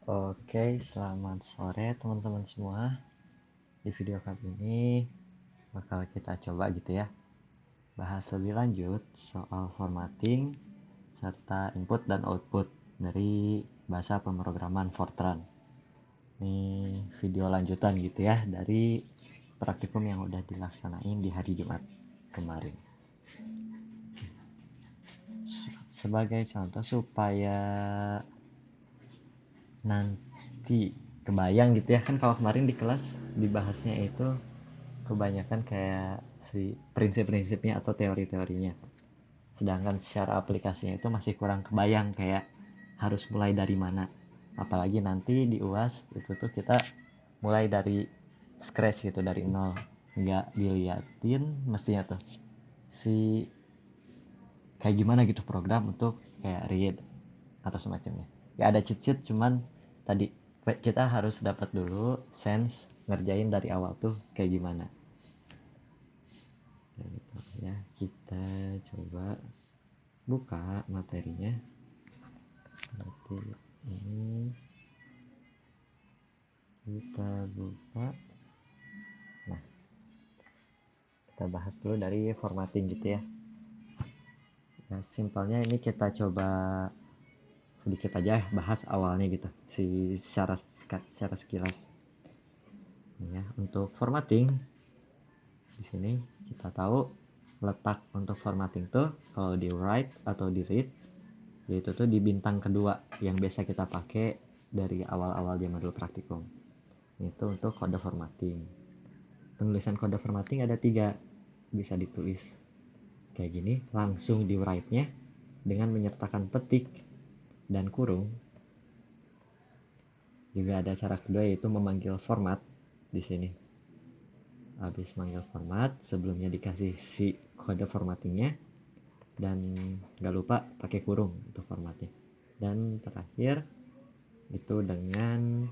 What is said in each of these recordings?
Oke, selamat sore teman-teman semua. Di video kali ini bakal kita coba gitu ya, bahas lebih lanjut soal formatting serta input dan output dari bahasa pemrograman Fortran. Ini video lanjutan gitu ya dari praktikum yang udah dilaksanain di hari Jumat kemarin. Sebagai contoh supaya nanti kebayang gitu ya, kan kalau kemarin di kelas dibahasnya itu kebanyakan kayak si prinsip-prinsipnya atau teori-teorinya, sedangkan secara aplikasinya itu masih kurang kebayang kayak harus mulai dari mana, apalagi nanti di UAS itu tuh kita mulai dari scratch gitu, dari nol, nggak diliatin mestinya tuh si kayak gimana gitu program untuk kayak read atau semacamnya. Ya ada cheat-cheat, cuman tadi kita harus dapat dulu sense ngerjain dari awal tuh kayak gimana. Kayak gitu ya, kita coba buka materinya. Nanti ini kita buka. Nah, kita bahas dulu dari formatting gitu ya. Nah, simpelnya ini kita coba sedikit aja bahas awalnya gitu, secara sekilas. Ya, untuk formatting di sini kita tahu letak untuk formatting tuh kalau di write atau di read yaitu tuh di bintang kedua yang biasa kita pakai dari awal-awal zaman dulu praktikum. Itu untuk kode formatting. Penulisan kode formatting ada 3, bisa ditulis kayak gini, langsung di write-nya dengan menyertakan petik dan kurung. Juga ada cara kedua yaitu memanggil format di sini. Habis manggil format, sebelumnya dikasih si kode formattingnya, dan nggak lupa pakai kurung untuk formatnya. Dan terakhir itu dengan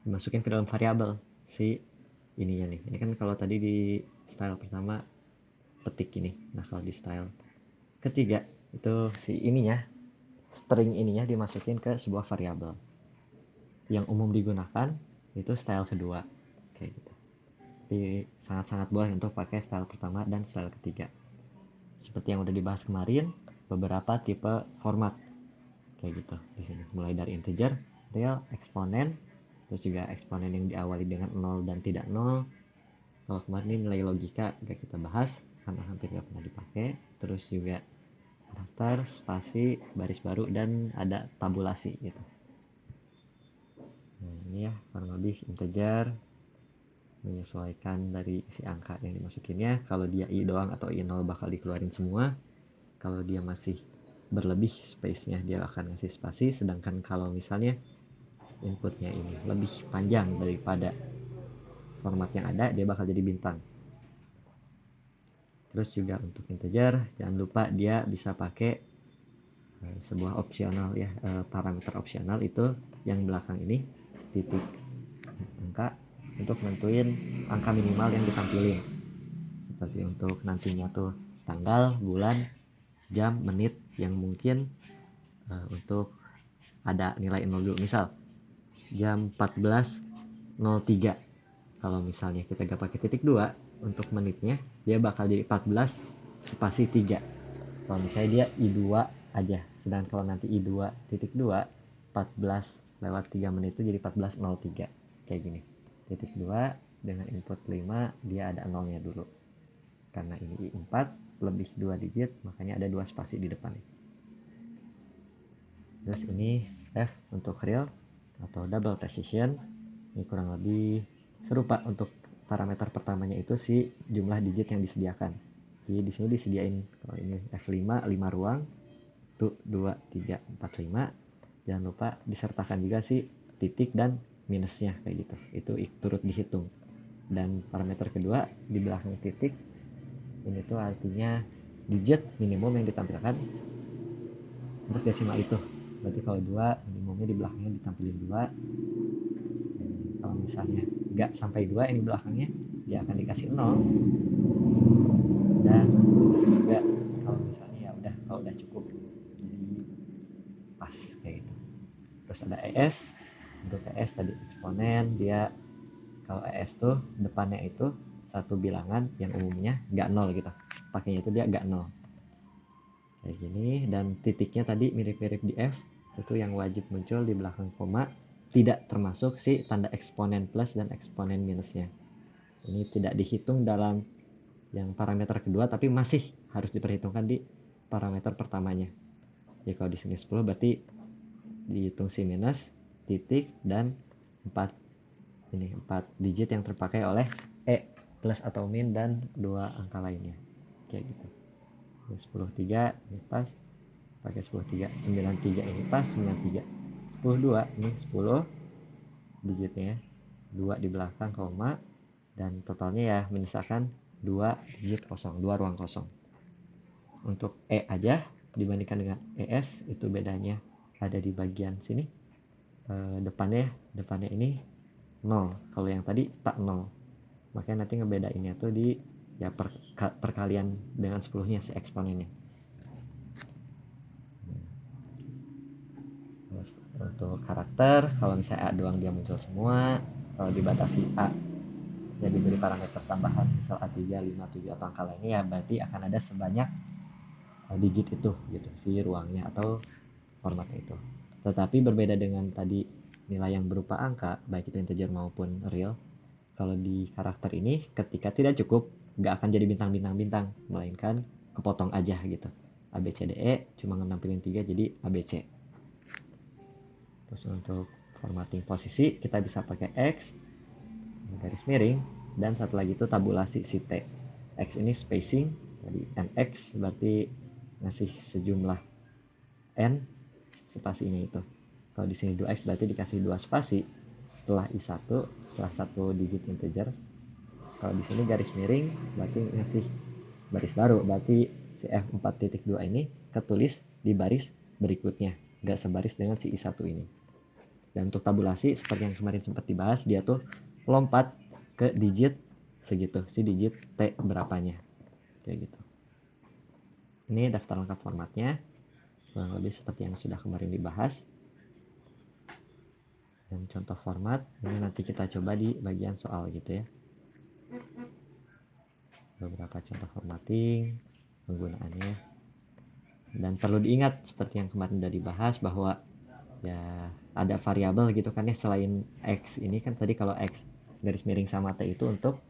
dimasukin ke dalam variabel si ininya nih. Ini kan kalau tadi di style pertama petik ini. Nah, kalau di style ketiga itu si ininya, string ininya dimasukin ke sebuah variabel. Yang umum digunakan itu style kedua kayak gitu. Tapi sangat-sangat boleh untuk pakai style pertama dan style ketiga. Seperti yang udah dibahas kemarin, beberapa tipe format kayak gitu di sini. Mulai dari integer, real, eksponen, terus juga eksponen yang diawali dengan 0 dan tidak 0. Kalau kemarin ini nilai logika gak kita bahas karena hampir gak pernah dipakai. Terus juga daftar, spasi, baris baru, dan ada tabulasi gitu. Nah, ini ya kurang lebih integer, menyesuaikan dari isi angka yang dimasukinnya. Kalau dia i doang atau i0 bakal dikeluarin semua. Kalau dia masih berlebih space-nya, dia akan ngasih spasi. Sedangkan kalau misalnya inputnya ini lebih panjang daripada format yang ada, dia bakal jadi bintang. Terus juga untuk integer, jangan lupa dia bisa pakai sebuah opsional ya, parameter opsional itu yang belakang ini, titik angka, untuk nentuin angka minimal yang ditampilin. Seperti untuk nantinya tuh tanggal, bulan, jam, menit, yang mungkin untuk ada nilai 0 dulu. Misal jam 14.03, kalau misalnya kita gak pakai titik 2 untuk menitnya, dia bakal jadi 14 spasi 3. Kalau misalnya dia I2 aja, sedangkan kalau nanti I2 titik 2, 14 lewat 3 menit itu jadi 14.03 kayak gini. Titik 2 dengan input 5, dia ada 0-nya dulu. Karena ini I4 lebih 2 digit, makanya ada 2 spasi di depannya. Terus ini F untuk real atau double precision. Ini kurang lebih serupa. Untuk parameter pertamanya itu si jumlah digit yang disediakan. Jadi di sini disediain kalau ini F5 5 ruang, tuh 2 3 4 5. Jangan lupa disertakan juga si titik dan minusnya kayak gitu. Itu turut dihitung. Dan parameter kedua di belakang titik ini tuh artinya digit minimum yang ditampilkan untuk desimal itu. Berarti kalau 2 minimumnya di belakangnya ditampilin 2. Kalau misalnya nggak sampai 2 yang di belakangnya, dia akan dikasih 0. Dan juga kalau misalnya ya udah, kalau udah cukup, jadi pas kayak gitu. Terus ada ES. Untuk ES tadi eksponen, dia kalau ES tuh depannya itu satu bilangan yang umumnya nggak nol gitu, pakainya itu dia nggak nol kayak gini. Dan titiknya tadi mirip-mirip di F, itu yang wajib muncul di belakang koma, tidak termasuk si tanda eksponen plus dan eksponen minusnya. Ini tidak dihitung dalam yang parameter kedua, tapi masih harus diperhitungkan di parameter pertamanya. Jadi kalau di sini 10 berarti dihitung si minus, titik, dan 4 digit yang terpakai oleh E plus atau min dan dua angka lainnya kayak gitu. 10 3 ini pas, pakai 10 3, 9 3 ini pas, 9 3, 10 2 ini 10 digitnya, 2 di belakang koma, dan totalnya ya menyisakan 2 digit kosong, 2 ruang kosong. Untuk E aja dibandingkan dengan ES itu bedanya ada di bagian sini, depannya ini 0, kalau yang tadi tak 0. Makanya nanti ngebedainnya tuh di ya perkalian dengan 10-nya si eksponennya. Untuk karakter, kalau misalnya A doang dia muncul semua, kalau dibatasi A ya diberi parameter tambahan misal A3, 5, 7 atau angka lainnya, ya berarti akan ada sebanyak digit itu gitu si ruangnya atau formatnya itu. Tetapi berbeda dengan tadi nilai yang berupa angka, baik itu integer maupun real, kalau di karakter ini ketika tidak cukup nggak akan jadi bintang-bintang, melainkan kepotong aja gitu. A B C D E cuma nampilin 3 jadi A B C. Terus untuk formatting posisi kita bisa pakai X garis miring, dan satu lagi itu tabulasi si T. X ini spacing, jadi NX berarti ngasih sejumlah N spasinya itu. Kalau di sini 2X berarti dikasih 2 spasi setelah I1, setelah satu digit integer. Kalau di sini garis miring berarti ngasih baris baru, berarti si F4.2 ini ketulis di baris berikutnya, nggak sebaris dengan si I1 ini. Dan untuk tabulasi seperti yang kemarin sempat dibahas, dia tuh lompat ke digit segitu, si digit T berapanya kayak gitu. Ini daftar lengkap formatnya, kurang lebih seperti yang sudah kemarin dibahas. Dan contoh format ini nanti kita coba di bagian soal gitu ya, beberapa contoh formatting penggunaannya. Dan perlu diingat seperti yang kemarin udah dibahas bahwa ya ada variabel gitu kan ya, selain X ini kan tadi kalau X garis miring sama T itu untuk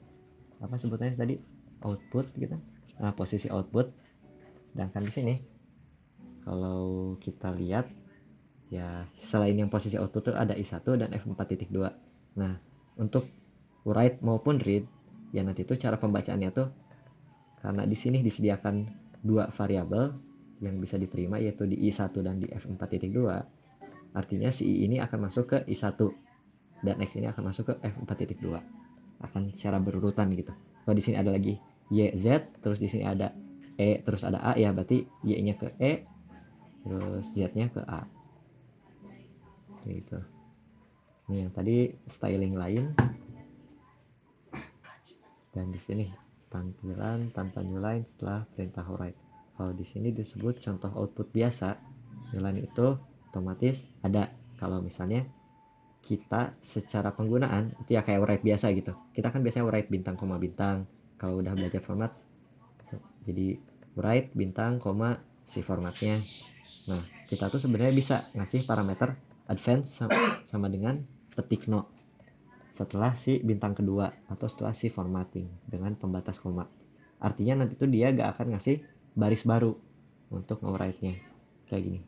apa sebutannya tadi, output gitu. Nah, posisi output. Sedangkan di sini kalau kita lihat ya selain yang posisi output tuh ada I1 dan F4.2. Nah, untuk write maupun read ya nanti itu cara pembacaannya tuh, karena di sini disediakan dua variabel yang bisa diterima yaitu di I1 dan di F4.2. Artinya si I ini akan masuk ke I1 dan X ini akan masuk ke F4.2. Akan secara berurutan gitu. Kalau di sini ada lagi Y, Z, terus di sini ada E, terus ada A, ya berarti Y-nya ke E, terus Z-nya ke A. Gitu. Ini yang tadi styling lain. Dan di sini tampilan tanpa newline setelah perintah write. Kalau di sini disebut contoh output biasa, newline itu otomatis ada kalau misalnya kita secara penggunaan itu ya kayak write biasa gitu. Kita kan biasanya write bintang koma bintang kalau udah belajar format. Jadi write bintang koma si formatnya. Nah, kita tuh sebenarnya bisa ngasih parameter advance sama dengan petik no setelah si bintang kedua atau setelah si formatting dengan pembatas koma. Artinya nanti tuh dia gak akan ngasih baris baru untuk nge-write-nya kayak gini.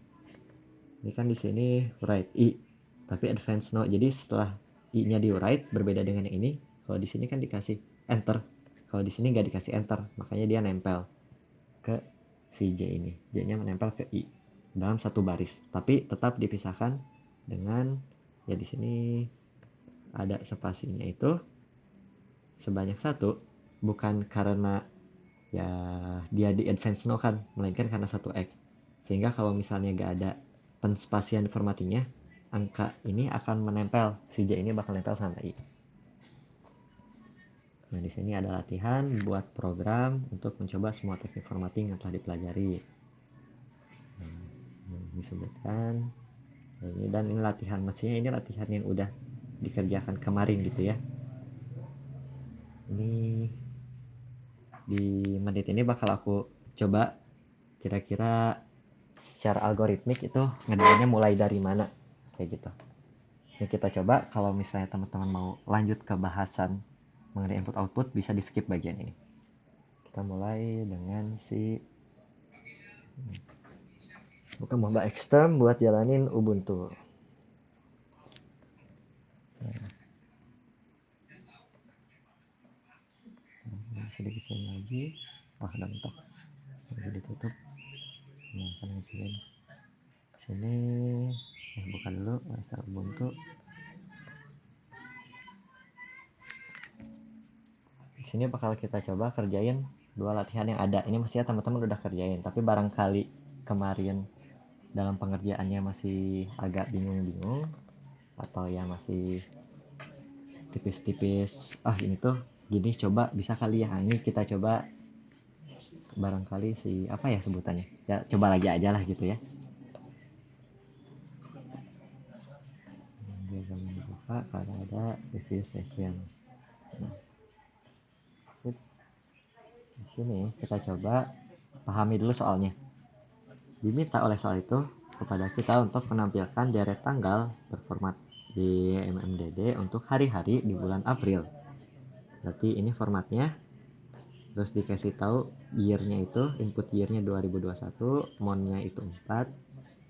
Ini kan di sini write I, tapi advance no. Jadi setelah I-nya di write berbeda dengan yang ini. Kalau di sini kan dikasih enter. Kalau di sini nggak dikasih enter, makanya dia nempel ke si J ini. J-nya menempel ke I dalam satu baris, tapi tetap dipisahkan dengan ya di sini ada spasinya itu sebanyak satu, bukan karena ya dia di advance no kan, melainkan karena 1x. Sehingga kalau misalnya gak ada penspasian formattingnya, angka ini akan menempel, si J ini bakal nempel sama I. Nah, di sini ada latihan buat program untuk mencoba semua teknik formatting yang telah dipelajari. Disebutkan Dan ini latihan, maksudnya ini latihan yang udah dikerjakan kemarin gitu ya. Ini di menit ini bakal aku coba kira-kira secara algoritmik itu ngerjainnya mulai dari mana kayak gitu. Ini kita coba, kalau misalnya teman-teman mau lanjut ke bahasan mengenai input output bisa di skip bagian ini. Kita mulai dengan si bukan Moba Extreme buat jalanin Ubuntu. Bisa dikecilin lagi. Wah, udah mentok. Bisa ditutup. Nah, kan ngecilin. Sini, buka dulu install Ubuntu. Di sini bakal kita coba kerjain dua latihan yang ada. Ini mestinya teman-teman udah kerjain, tapi barangkali kemarin dalam pengerjaannya masih agak bingung-bingung atau ya masih tipis-tipis, ini tuh gini, coba bisa kali ya. Ini kita coba barangkali si apa ya sebutannya ya, coba lagi aja lah gitu ya. Dia akan dibuka kalau ada review session. Nah, di sini kita coba pahami dulu soalnya. Diminta oleh soal itu kepada kita untuk menampilkan deret tanggal berformat di MMDD untuk hari-hari di bulan April. Berarti ini formatnya. Terus dikasih tahu year-nya itu, input year-nya 2021, mon-nya itu 4,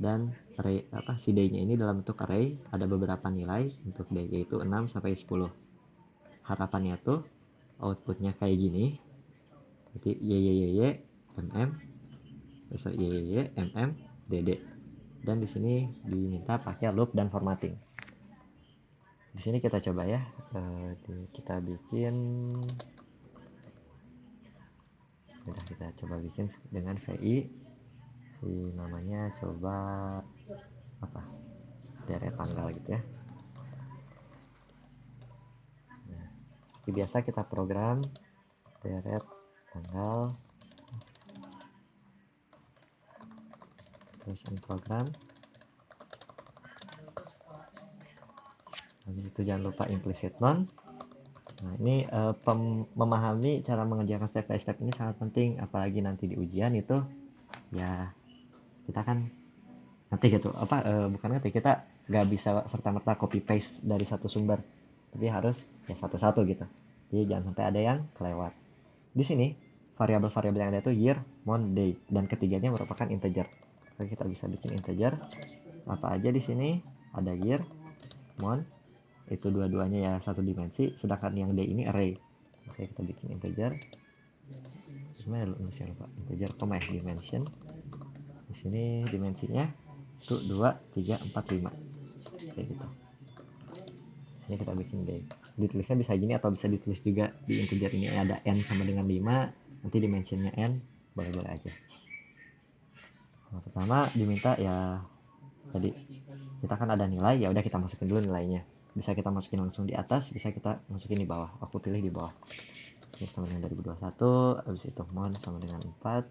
dan array si day-nya ini dalam bentuk array ada beberapa nilai. Untuk day yaitu 6 sampai 10. Harapannya tuh outputnya kayak gini. Berarti y mm, besok y mm dd. Dan di sini diminta pakai loop dan formatting. Di sini kita coba ya, kita bikin, udah kita coba bikin dengan VI, si namanya coba apa, deret tanggal gitu ya. Nah, biasa kita program deret tanggal, terus program. Habis itu jangan lupa implicit non. Nah, ini memahami cara mengerjakan step by step ini sangat penting, apalagi nanti di ujian itu ya kita kan nanti gitu bukan nanti kita nggak bisa serta-merta copy paste dari satu sumber, tapi harus ya satu-satu gitu. Jadi jangan sampai ada yang kelewat. Di sini variabel-variabel yang ada itu year, month, day, dan ketiganya merupakan integer. Oke, kita bisa bikin integer apa aja di sini. Ada year, month, itu dua-duanya ya satu dimensi, sedangkan yang day ini array. Oke, kita bikin integer. Sebenarnya lupa integer koma ya, dimension. Di sini dimensinya itu 2, 3, 4, 5 kayak gitu. Ini kita bikin day. Ditulisnya bisa gini atau bisa ditulis juga di integer ini ada n sama dengan 5, nanti dimensionnya n, boleh-boleh aja. Nah, pertama diminta ya tadi kita kan ada nilai, ya udah kita masukin dulu nilainya. Bisa kita masukin langsung di atas, bisa kita masukin di bawah. Aku pilih di bawah. Ini sama dengan 2021, habis itu month sama dengan 4,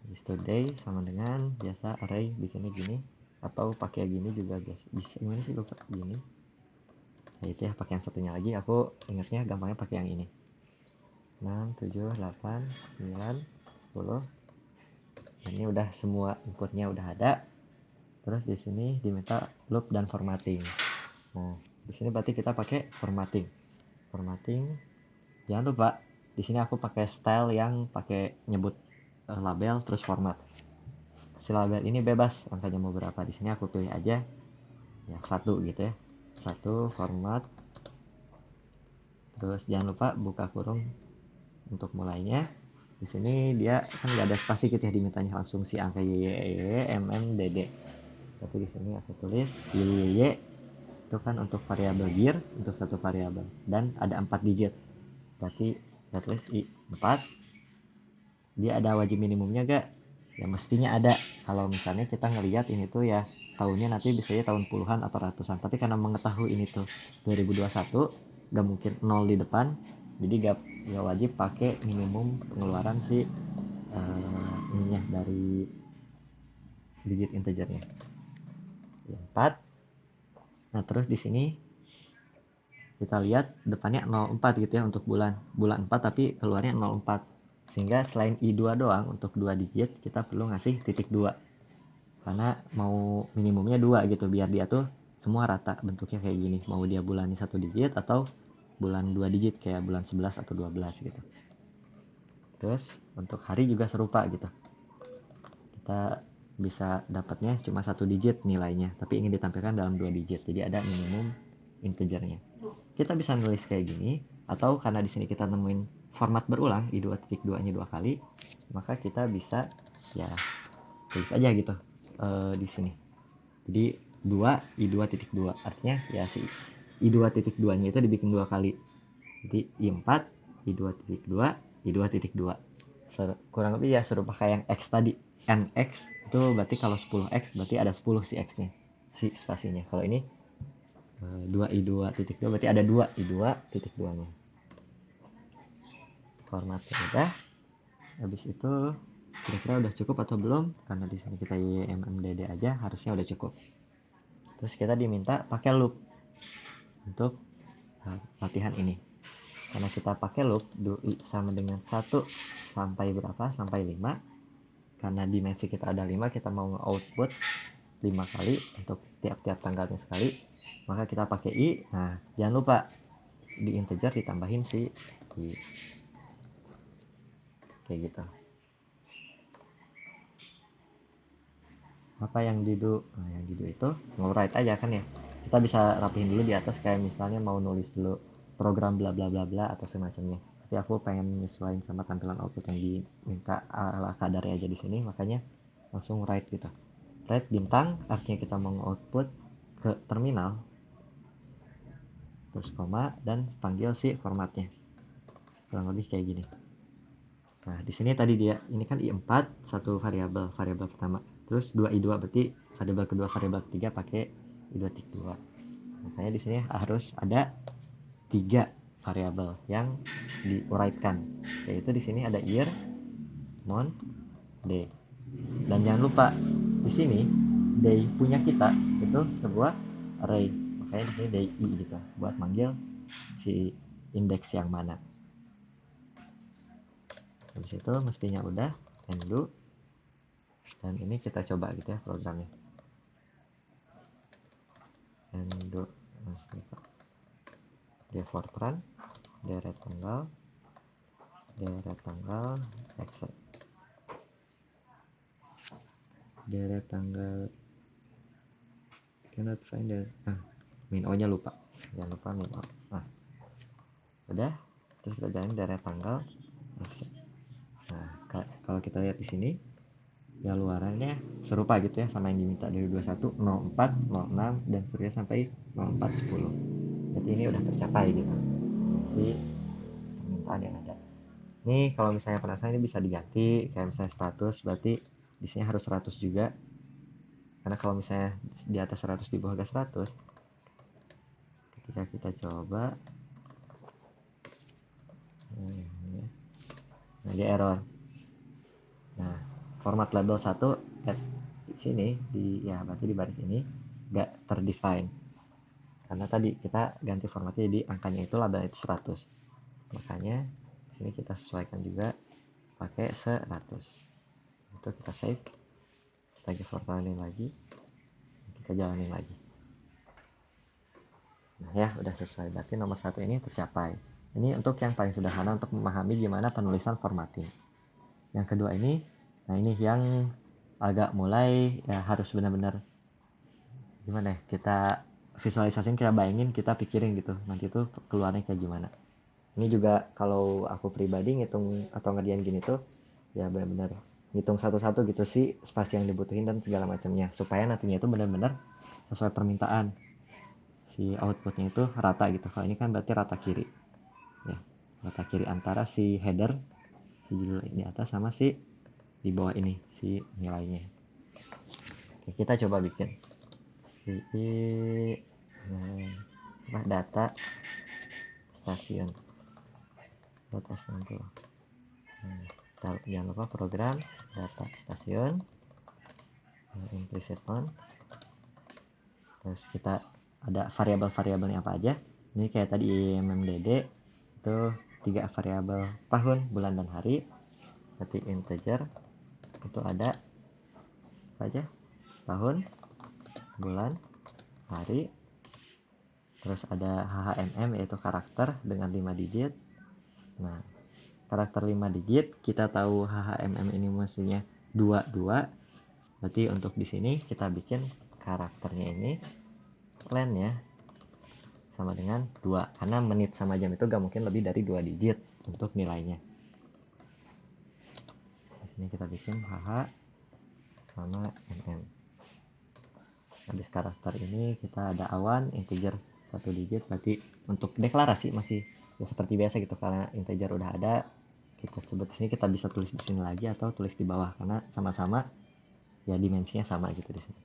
habis itu day sama dengan biasa array, bikinnya gini atau pakai gini juga bisa. Gimana sih, lupa gini. Nah, itu ya, pakai yang satunya lagi. Aku ingatnya gampangnya pakai yang ini. 6, 7, 8, 9, 10. Nah, ini udah semua inputnya udah ada. Terus di sini diminta loop dan formatting. Nah, di sini berarti kita pakai formatting. Jangan lupa di sini aku pakai style yang pakai nyebut label terus format. Si label ini bebas angkanya mau berapa. Di sini aku pilih aja ya 1 gitu ya. 1 format. Terus jangan lupa buka kurung untuk mulainya. Di sini dia kan nggak ada spasi gitu ya, dimintanya langsung si angka y mm dd. Tapi di sini aku tulis y itu kan untuk variabel year, untuk satu variabel, dan ada 4 digit. Berarti kita tulis i 4. Dia ada wajib minimumnya gak? Ya mestinya ada. Kalau misalnya kita ngelihat ini tuh ya tahunnya nanti bisa ya tahun puluhan atau ratusan, tapi karena mengetahui ini tuh 2021 gak mungkin 0 di depan, jadi gak wajib pakai minimum pengeluaran si ininya dari digit integernya. I4. Nah, terus di sini kita lihat depannya 04 gitu ya untuk bulan 4, tapi keluarnya 04. Sehingga selain I2 doang untuk 2 digit, kita perlu ngasih titik 2. Karena mau minimumnya 2 gitu, biar dia tuh semua rata bentuknya kayak gini. Mau dia bulannya 1 digit atau bulan 2 digit kayak bulan 11 atau 12 gitu. Terus untuk hari juga serupa gitu. Kita bisa dapatnya cuma 1 digit nilainya, tapi ingin ditampilkan dalam 2 digit. Jadi ada minimum integernya. Kita bisa nulis kayak gini, atau karena di sini kita nemuin format berulang I2.2-nya 2 kali, maka kita bisa ya tulis aja gitu di sini. Jadi 2 I2.2 artinya ya si I2.2-nya itu dibikin 2 kali. Jadi I4 I2.2 I2.2. Kurang lebih ya serupa kayak yang X tadi. NX itu berarti kalau 10X berarti ada 10 si X-nya, si spasinya. Kalau ini 2I2.2 berarti ada 2 I2.2-nya. Formatnya udah. Habis itu kira-kira udah cukup atau belum? Karena di sini kita YMMDD aja, harusnya udah cukup. Terus kita diminta pakai loop untuk latihan ini. Karena kita pakai loop i sama dengan 1 sampai berapa? Sampai 5. Karena dimensi kita ada 5, kita mau nge-output 5 kali untuk tiap-tiap tanggalnya sekali. Maka kita pakai i. Nah, jangan lupa di integer ditambahin si i. Kayak gitu. Apa yang didu? Nah, yang didu itu nge-write aja kan ya. Kita bisa rapihin dulu di atas kayak misalnya mau nulis dulu program bla bla bla bla atau semacamnya. Tapi aku pengen nyesuaiin sama tampilan output yang diminta ala kadarnya aja di sini, makanya langsung write gitu. Write bintang artinya kita mau output ke terminal, terus koma dan panggil si formatnya. Kurang lebih kayak gini. Nah, di sini tadi dia ini kan I4 satu variabel pertama. Terus 2I2 berarti variabel kedua, variabel ketiga pakai I2.2. Makanya di sini harus ada 3 variabel yang diuraikan. Yaitu di sini ada year, month, day. Dan jangan lupa di sini day punya kita itu sebuah array. Makanya di sini day i gitu buat manggil si indeks yang mana. Habis itu mestinya udah undo. Dan ini kita coba gitu ya programnya. Undo. Dia Fortran, deret tanggal, exit. Deret tanggal cannot find it. Min O nya lupa. Jangan lupa min O. Nah, udah. Terus kita jalanin deret tanggal, exit. Nah, kalau kita lihat di sini ya luarannya serupa gitu ya sama yang diminta dari 21, 04, 06 dan seterusnya sampai 04, 10. Berarti ini udah tercapai gitu si permintaan yang ada. Ini kalau misalnya penasaran ini bisa diganti kayak misalnya status, berarti di sini harus 100 juga. Karena kalau misalnya di atas 100 di bawah 100, ketika kita coba nah dia error. Nah, format label 1 di sini ya berarti di baris ini enggak terdefine. Karena tadi kita ganti formatnya jadi angkanya itu label itu 100. Makanya sini kita sesuaikan juga pakai 100. Itu kita save. Kita formatnya lagi. Kita jalanin lagi. Nah ya udah sesuai, berarti nomor 1 ini tercapai. Ini untuk yang paling sederhana untuk memahami gimana penulisan formatting. Yang kedua ini, nah ini yang agak mulai ya harus benar-benar gimana ya, kita visualisasiin, kita bayangin, kita pikirin gitu nanti tuh keluarnya kayak gimana. Ini juga kalau aku pribadi ngitung atau ngerjain gini tuh ya benar-benar ngitung satu-satu gitu sih spasi yang dibutuhin dan segala macamnya supaya nantinya itu benar-benar sesuai permintaan. Si outputnya itu rata gitu. Kalau ini kan berarti rata kiri ya, rata kiri antara si header, si judul ini atas sama si di bawah ini si nilainya. Oke, kita coba bikin data stasiun jangan lupa program data stasiun implicit on Terus kita ada variabel-variabelnya apa aja. Ini kayak tadi IMMDD itu 3 variabel tahun, bulan, dan hari. Berarti integer itu ada apa aja? Tahun, bulan, hari. Terus ada HHMM yaitu karakter dengan 5 digit. Nah, karakter 5 digit, kita tahu HHMM ini mestinya 22. Berarti untuk di sini kita bikin karakternya ini len ya sama dengan 2, karena menit sama jam itu gak mungkin lebih dari 2 digit untuk nilainya. Di sini kita bikin HH sama MM. Habis karakter ini kita ada awan integer 1 digit, berarti untuk deklarasi masih ya seperti biasa gitu, karena integer udah ada, kita coba di sini, kita bisa tulis di sini lagi atau tulis di bawah karena sama-sama ya dimensinya sama gitu di sini.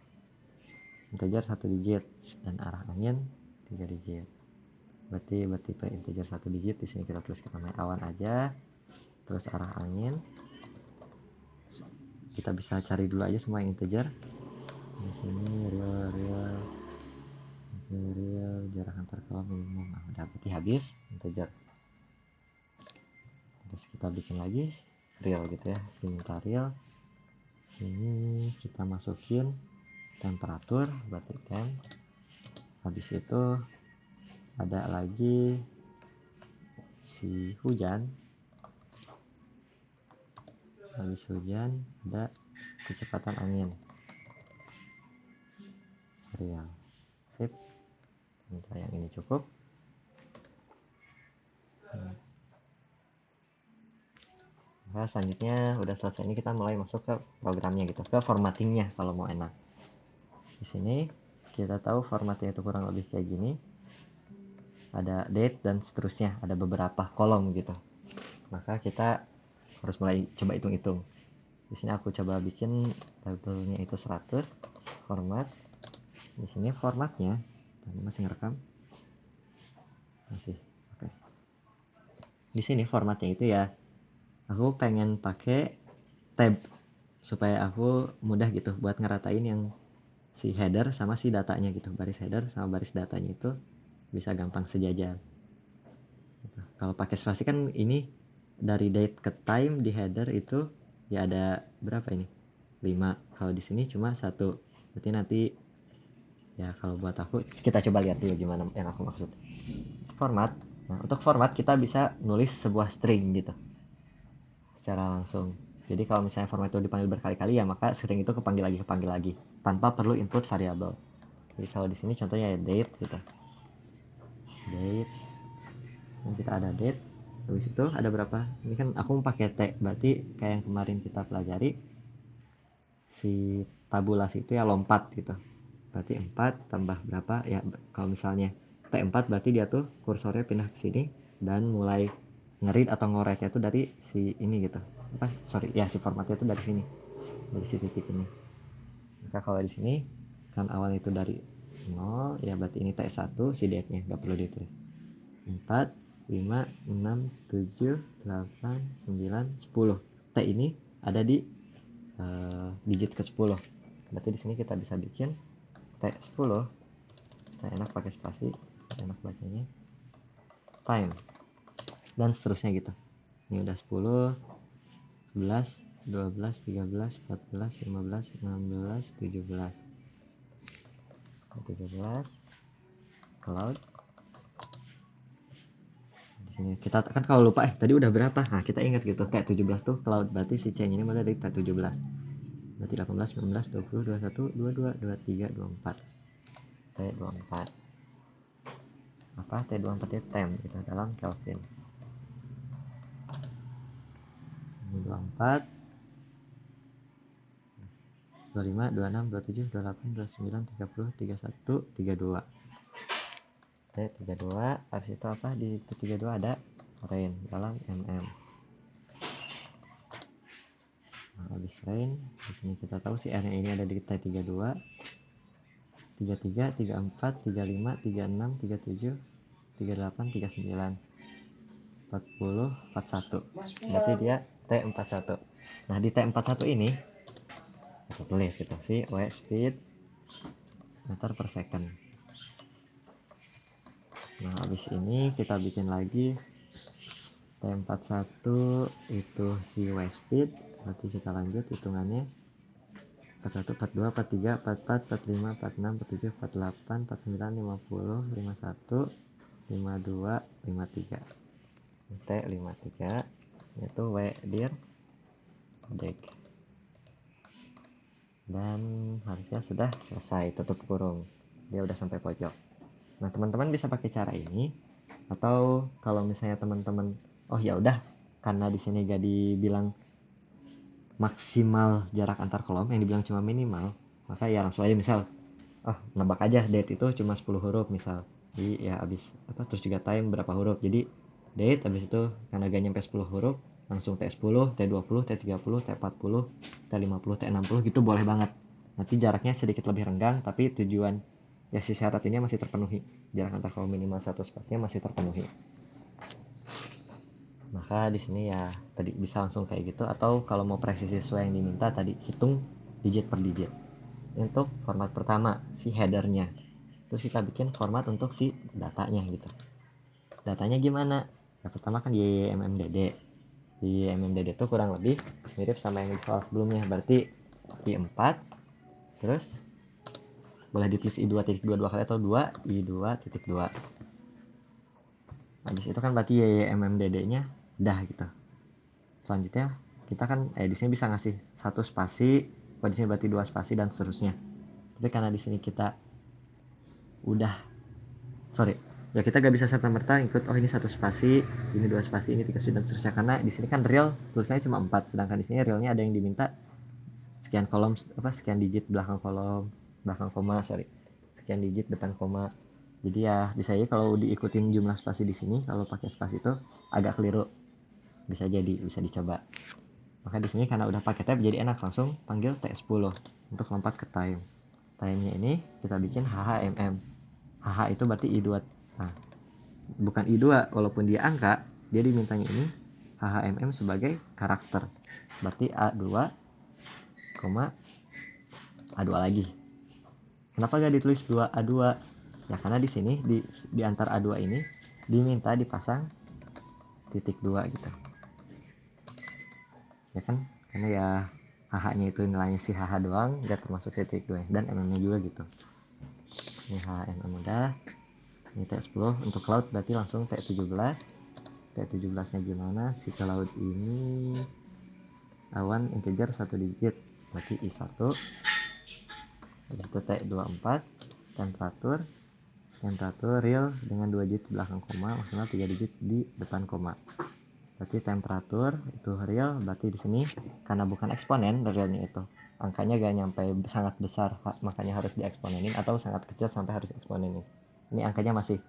Integer 1 digit dan arah angin 3 digit. Berarti bertipe integer 1 digit, di sini kita tuliskan namanya awan aja. Terus arah angin kita bisa cari dulu aja semua yang integer. Di sini real jarak antar kolom minimum. Nah, udah berarti habis integer. Terus kita bikin lagi real gitu ya, diminta real. Ini kita masukin temperatur, berarti temp. Habis itu ada lagi si hujan. Habis hujan ada kecepatan angin real. Sip. Minta yang ini cukup. Nah, selanjutnya udah selesai, ini kita mulai masuk ke programnya gitu, ke formattingnya kalau mau enak. Di sini kita tahu formatnya itu kurang lebih kayak gini. Ada date dan seterusnya, ada beberapa kolom gitu. Maka kita harus mulai coba hitung-hitung. Di sini aku coba bikin tabelnya itu 100 format. Di sini formatnya, tadi masih ngerekam, masih. Oke. Di sini formatnya itu ya, aku pengen pakai tab supaya aku mudah gitu buat ngeratain yang si header sama si datanya gitu, baris header sama baris datanya itu bisa gampang sejajar gitu. Kalau pakai spasi kan ini dari date ke time di header itu ya ada berapa ini, 5. Kalau di sini cuma 1, berarti nanti ya kalau buat aku, kita coba lihat dulu gimana yang aku maksud. Format. Nah, untuk format kita bisa nulis sebuah string gitu secara langsung. Jadi kalau misalnya format itu dipanggil berkali-kali ya maka string itu kepanggil lagi tanpa perlu input variabel. Jadi kalau di sini contohnya ya date gitu. Date. Ini kita ada date. Habis itu ada berapa? Ini kan aku pakai T, berarti kayak yang kemarin kita pelajari si tabulasi itu ya lompat gitu. Berarti 4 tambah berapa? Ya kalau misalnya T4 berarti dia tuh kursornya pindah ke sini dan mulai ngeread atau ngoretnya tuh dari si ini gitu. Ya si formatnya tuh dari sini. Dari si titik ini. Maka kalau di sini kan awal itu dari 0, ya berarti ini T1 si date-nya, nggak perlu ditulis. 4, 5, 6, 7, 8, 9, 10. T ini ada di digit ke-10. Berarti di sini kita bisa bikin T10. Nah, enak pakai spasi, enak bacanya. Time. Dan seterusnya gitu. Ini udah 10, 11, 12, 13, 14, 15, 16, 17. 17 cloud. Di sini kita kan kalau lupa tadi udah berapa, nah kita ingat gitu, kayak 17 tuh cloud, berarti si C ini mulai dari T17, berarti 18, 19, 20, 21, 22, 23, 24. T24 apa, T24 itu temp gitu dalam Kelvin. Ini 24, 25, 26, 27, 28, 29, 30, 31, 32. T32. Habis itu apa, di T32 ada rain dalam mm. Nah, habis rain di sini kita tahu si R nya ini ada di T32, 33, 34, 35, 36, 37, 38, 39, 40, 41. Berarti dia T41. Nah, di T41 ini kita tulis gitu si W speed meter per second. Nah habis ini kita bikin lagi T41 itu si Y speed, berarti kita lanjut hitungannya 41, 42, 43, 44, 45, 46, 47, 48, 49, 50, 51, 52, 53. T53 itu W dir dek. Dan harusnya sudah selesai, tutup kurung. Dia udah sampai pojok. Nah, teman-teman bisa pakai cara ini, atau kalau misalnya teman-teman oh ya udah, karena di sini gak dibilang maksimal jarak antar kolom, yang dibilang cuma minimal, maka ya langsung aja misal nebak aja date itu cuma 10 huruf misal. Jadi ya habis terus juga time berapa huruf. Jadi date habis itu karena gak nyampe 10 huruf, langsung T10, T20, T30, T40, T50, T60 gitu boleh banget. Nanti jaraknya sedikit lebih renggang, tapi tujuan ya si syarat ini masih terpenuhi. Jarak antar kolom minimal satu spasinya masih terpenuhi. Maka di sini ya tadi bisa langsung kayak gitu, atau kalau mau presisi sesuai yang diminta tadi hitung digit per digit. Untuk format pertama si headernya, terus kita bikin format untuk si datanya gitu. Datanya gimana? Yang pertama kan di MMDD itu kurang lebih mirip sama yang di soal sebelumnya, berarti I4 terus boleh ditulis I2.2 dua kali atau 2 I2.2. habis itu kan berarti MMDD nya dah gitu. Selanjutnya kita kan di sini bisa ngasih satu spasi, kalau di sini berarti 2 spasi dan seterusnya. Tapi karena di sini kita ya kita gak bisa serta-merta ikut ini 1 spasi, ini 2 spasi, ini 3 spasi dan seterusnya, karena di sini kan real tulisannya cuma 4, sedangkan di sini realnya ada yang diminta sekian kolom sekian digit belakang koma, sekian digit depan koma. Jadi ya bisa aja kalau diikutin jumlah spasi di sini, kalau pakai spasi itu agak keliru. Bisa dicoba. Maka di sini karena udah pakai tab jadi enak, langsung panggil T10 untuk lompat ke time. Time-nya ini kita bikin HHMM. HH itu berarti I2. Nah, bukan I2, walaupun dia angka, dia dimintanya ini HHMM sebagai karakter. Berarti A2, A2 lagi. Kenapa gak ditulis 2A2? Ya karena di sini di antara A2 ini diminta dipasang titik 2 gitu. Ya kan? Karena ya HH-nya itu nilainya si HH doang, gak termasuk si titik 2 dan MM-nya juga gitu. Ini HMM udah. Ini T10 untuk cloud berarti langsung T17. T17 nya gimana? Si cloud ini awan integer 1 digit berarti I1. Itu T24 temperatur real dengan 2 digit belakang koma, maksimal 3 digit di depan koma. Berarti temperatur itu real, berarti di sini karena bukan eksponen realnya itu angkanya gak nyampe sangat besar, makanya harus dieksponenin, atau sangat kecil sampai harus eksponenin. Ini angkanya masih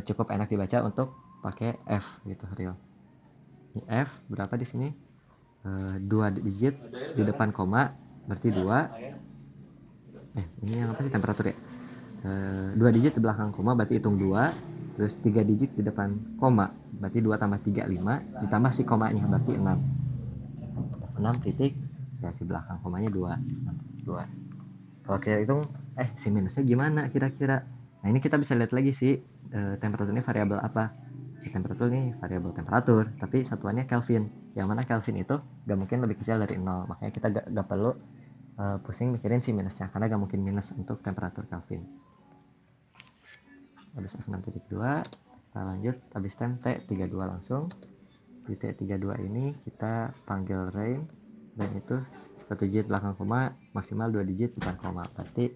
cukup enak dibaca untuk pakai F gitu real. Ini F berapa di sini? 2 digit di depan koma berarti 2. Ini yang apa sih, temperatur ya? 2 digit di belakang koma berarti hitung 2, terus 3 digit di depan koma berarti 2 tambah 3 5, ditambah si komanya berarti 6 titik, ya si belakang komanya 2. Kalau kita hitung si minusnya gimana kira-kira. Nah ini kita bisa lihat lagi sih temperatur ini variabel apa. Temperatur ini variabel temperatur, tapi satuannya Kelvin, yang mana Kelvin itu gak mungkin lebih kecil dari 0, makanya kita gak perlu pusing mikirin si minusnya, karena gak mungkin minus untuk temperatur Kelvin. Habis F6.2 kita lanjut, habis time T32 langsung. Di T32 ini kita panggil range, dan itu 1 digit belakang koma, maksimal 2 digit depan koma, berarti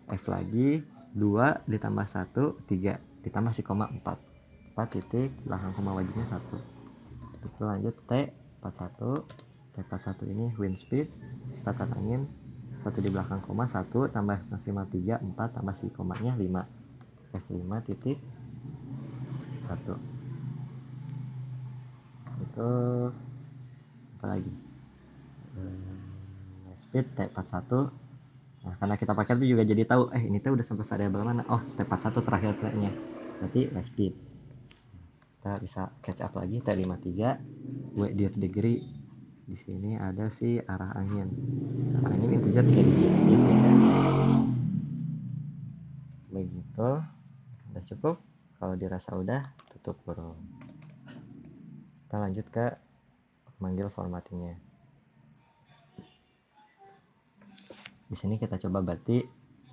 F lagi 2 ditambah 1 3 ditambah si koma 4 titik belakang koma wajibnya 1. Itu lanjut T41. T41 ini wind speed, kecepatan angin 1 di belakang koma 1 tambah maksimal 3 4 tambah si komanya 5. F5 titik 1. Itu apa lagi? Speed T41. Nah, karena kita pakai itu juga jadi tahu ini tuh udah sampai variabel mana. Oh, T41 terakhir nya. Berarti speed. Kita bisa catch up lagi T53 W dir degree. Di sini ada si arah angin. Arah angin integer 3 digit gitu ya. begitu. Udah cukup. Kalau dirasa udah, tutup burung. Kita lanjut ke manggil formattingnya. Di sini kita coba berarti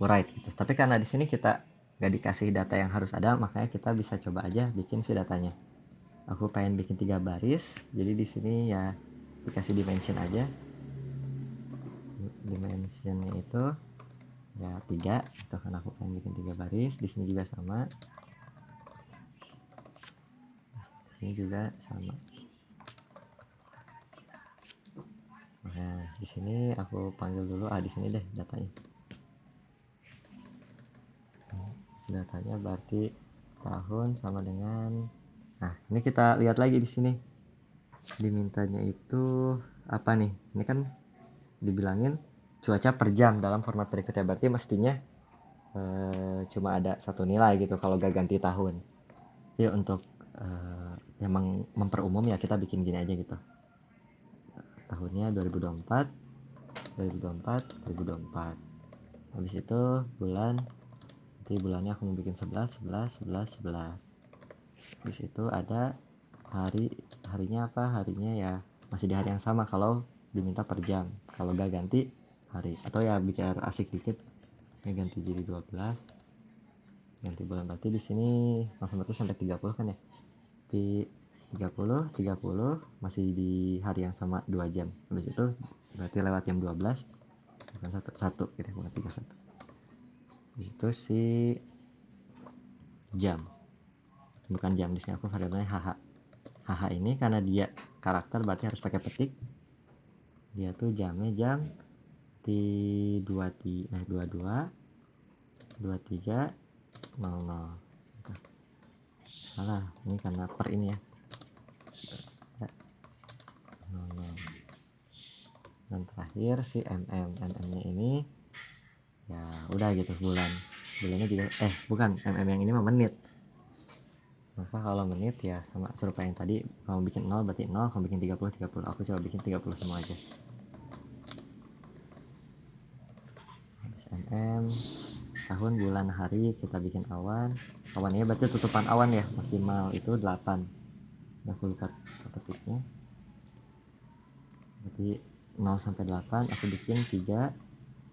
write gitu. Tapi karena di sini kita nggak dikasih data yang harus ada, makanya kita bisa coba aja bikin si datanya. Aku pengen bikin 3 baris, jadi di sini ya dikasih dimension aja. Dimensionnya itu ya 3, itu kan aku pengen bikin 3 baris. Di sini juga sama. Ini juga sama. Nah, di sini aku panggil dulu di sini deh datanya. Datanya berarti tahun sama dengan. Nah, ini kita lihat lagi di sini. Dimintanya itu apa nih? Ini kan dibilangin cuaca per jam dalam format berikutnya, berarti mestinya cuma ada satu nilai gitu kalau gak ganti tahun. Ya untuk emang memperumum ya kita bikin gini aja gitu. Tahunnya 2024, 2024, 2024. Habis itu bulan, nanti bulannya aku mau bikin 11, 11, 11, 11. Habis itu ada harinya apa? Harinya ya masih di hari yang sama kalau diminta per jam. Kalau gak ganti hari, atau ya biar asik dikit ya ganti jadi 12. Ganti bulan, berarti di sini langsung berarti sampai 30 kan ya. Di 30 masih di hari yang sama 2 jam. Habis itu berarti lewat jam 12 bukan 1 gitu, bukan 31. Habis itu si jam, bukan jam, di sini aku variabelnya hh ini karena dia karakter berarti harus pakai petik. Dia tuh jamnya jam di 22 23 00. Salah, ini karena per ini ya. 00. Dan terakhir si mm-nya ini ya udah gitu, bulannya juga bukan, yang ini mah menit. Maka kalau menit ya sama serupa yang tadi, kamu bikin 0 berarti 0, kamu bikin 30 30. Aku coba bikin 30 semua aja. Habis tahun, bulan, hari kita bikin awan. Awannya berarti tutupan awan ya, maksimal itu 8. Aku lupa ketiknya. Berarti 0 sampai 8 aku bikin 3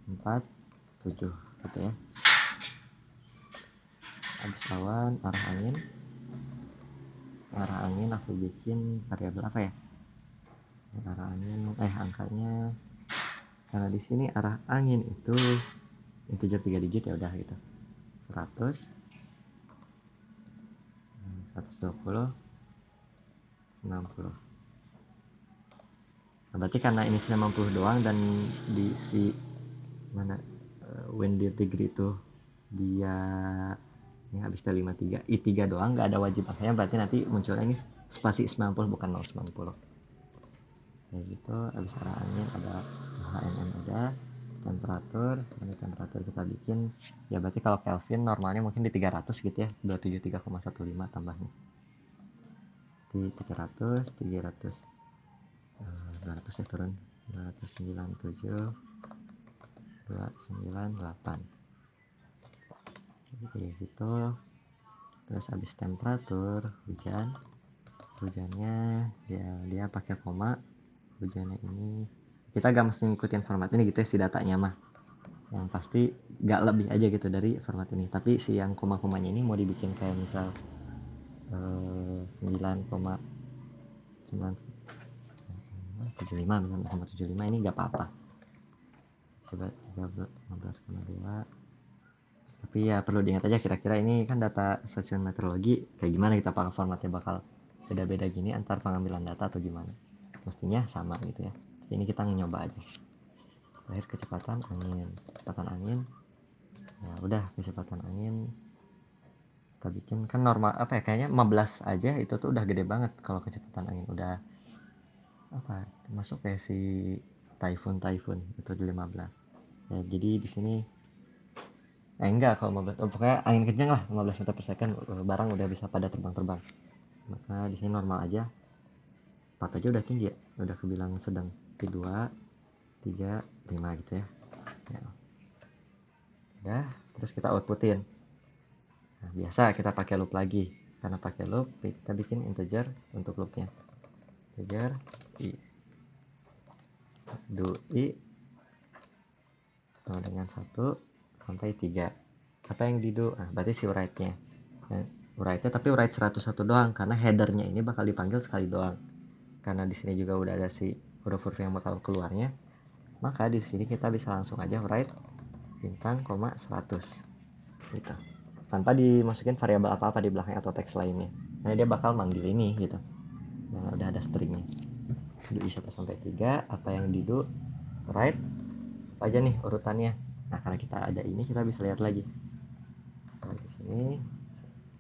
4 7 gitu ya. Habis awan, arah angin aku bikin variabel apa ya? Arah angin angkanya, karena di sini arah angin itu integer 3 digit ya udah gitu. 100, 120, 60. Nah, berarti karena ini 90 doang dan di si mana when the degree itu dia ini habis 53 I3 doang, nggak ada wajib akhirnya, berarti nanti munculnya ini spasi 90 bukan 090 kayak gitu. Habis arah angin ada HMM, ada temperatur. Ini temperatur kita bikin ya berarti kalau Kelvin normalnya mungkin di 300 gitu ya, 273,15 tambahnya di 300 200 ya turun 297 298 jadi gitu. Terus habis temperatur hujannya dia pakai koma. Hujannya ini kita gak mesti ngikutin format ini gitu ya, si datanya mah yang pasti gak lebih aja gitu dari format ini. Tapi si yang koma-komanya ini mau dibikin kayak misal 9,975 misalnya 9,75 ini gak apa-apa. Coba 15,2. Tapi ya perlu diingat aja, kira-kira ini kan data stasiun meteorologi kayak gimana kita, apakah formatnya bakal beda-beda gini antar pengambilan data atau gimana. Mestinya sama gitu ya, tapi ini kita nyoba aja. Terakhir kecepatan angin ya udah, kecepatan angin kita bikin kan normal apa ya, kayaknya 15 aja itu tuh udah gede banget. Kalau kecepatan angin udah apa masuk kayak si typhoon itu di 15 ya. Jadi di sini enggak, kalau 15 pokoknya angin kenceng lah 15 meter per second, barang udah bisa pada terbang. Maka di sini normal aja. 4 aja udah tinggi ya, udah kebilang sedang. 2 3 5 gitu ya. Udah, terus kita outputin Nah, biasa kita pakai loop lagi. Karena pakai loop, kita bikin integer untuk loopnya. Integer i do i sama dengan 1 sampai 3. Apa yang di do? Nah, berarti si write-nya. Nah, write-nya tapi write 101 doang karena header-nya ini bakal dipanggil sekali doang. Karena di sini juga udah ada si huruf-huruf yang bakal keluarnya, maka di sini kita bisa langsung aja write bintang, 100 gitu. Tanpa dimasukin variabel apa-apa di belakang atau teks lainnya. Nah, dia bakal manggil ini gitu. Yang udah ada stringnya. Do i 1 sampai 3, apa yang di do, write apa aja nih urutannya. Nah, karena kita ada ini, kita bisa lihat lagi. Nah, di sini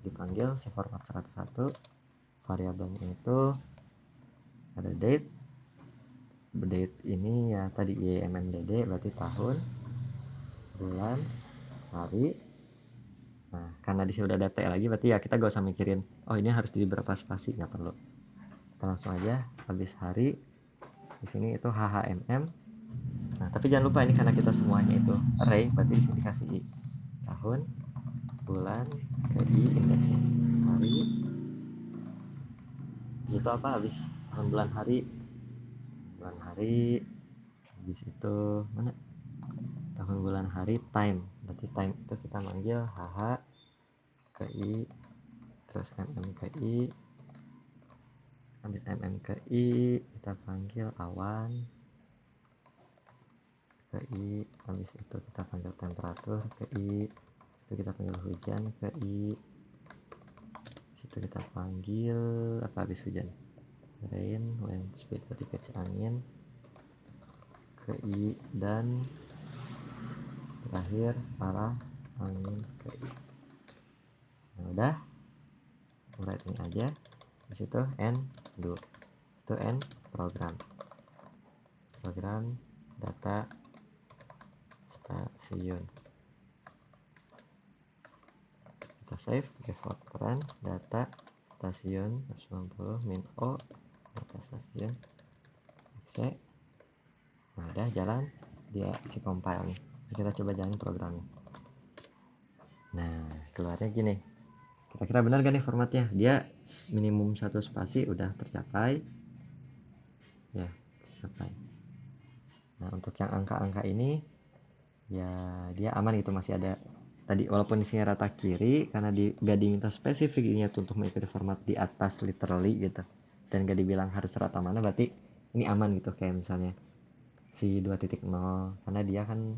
dipanggil si format 101, variabelnya itu ada date. Date ini ya tadi IMMDD berarti tahun, bulan, hari. Nah, karena di sini udah ada T lagi, berarti ya kita gak usah mikirin, oh ini harus di berapa spasi, nggak perlu. Kita langsung aja habis hari, di sini itu HHMM. Nah, tapi jangan lupa ini karena kita semuanya itu array, berarti di sini dikasih i. Tahun, bulan, ke i indeksnya, hari. Itu apa habis tahun, bulan, hari. Bulan, hari. Habis itu mana? Tahun, bulan, hari, time. Berarti time itu kita manggil hh ke i, terus mm ke i. Habis mm ke i kita panggil awan ke i. Habis itu kita panggil temperatur ke i. Itu kita panggil hujan ke i. Habis itu kita panggil apa habis hujan? Rain, wind speed berarti kecil angin ke i. Dan terakhir arah angin ke i. Nah, udah write ini aja. Di situ end do. Itu end program data stasiun. Kita save default run data stasiun 90 min o data stasiun exe. Nah, udah jalan, dia isi compile nih. Kita coba jalanin programnya. Nah, keluarnya gini. Kira-kira benar gak nih formatnya? Dia minimum 1 spasi udah tercapai. Ya, tercapai. Nah, untuk yang angka-angka ini ya dia aman gitu, masih ada tadi walaupun di sini rata kiri karena gak diminta spesifik ini untuk mengikuti format di atas literally gitu, dan gak dibilang harus rata mana, berarti ini aman gitu. Kayak misalnya si 2.0 karena dia kan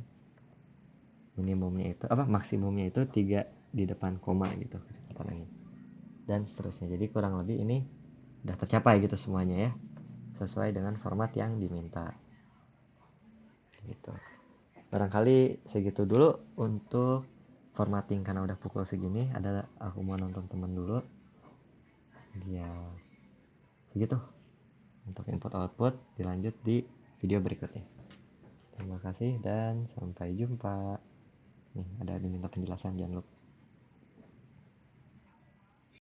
minimumnya itu apa maksimumnya itu 3 di depan koma gitu kecepatan angin, dan seterusnya. Jadi kurang lebih ini udah tercapai gitu semuanya ya, sesuai dengan format yang diminta gitu. Barangkali segitu dulu untuk formatting karena udah pukul segini. Ada aku mau nonton teman dulu ya, segitu untuk input output. Dilanjut di video berikutnya. Terima kasih dan sampai jumpa. Nih ada diminta penjelasan, jangan lupa.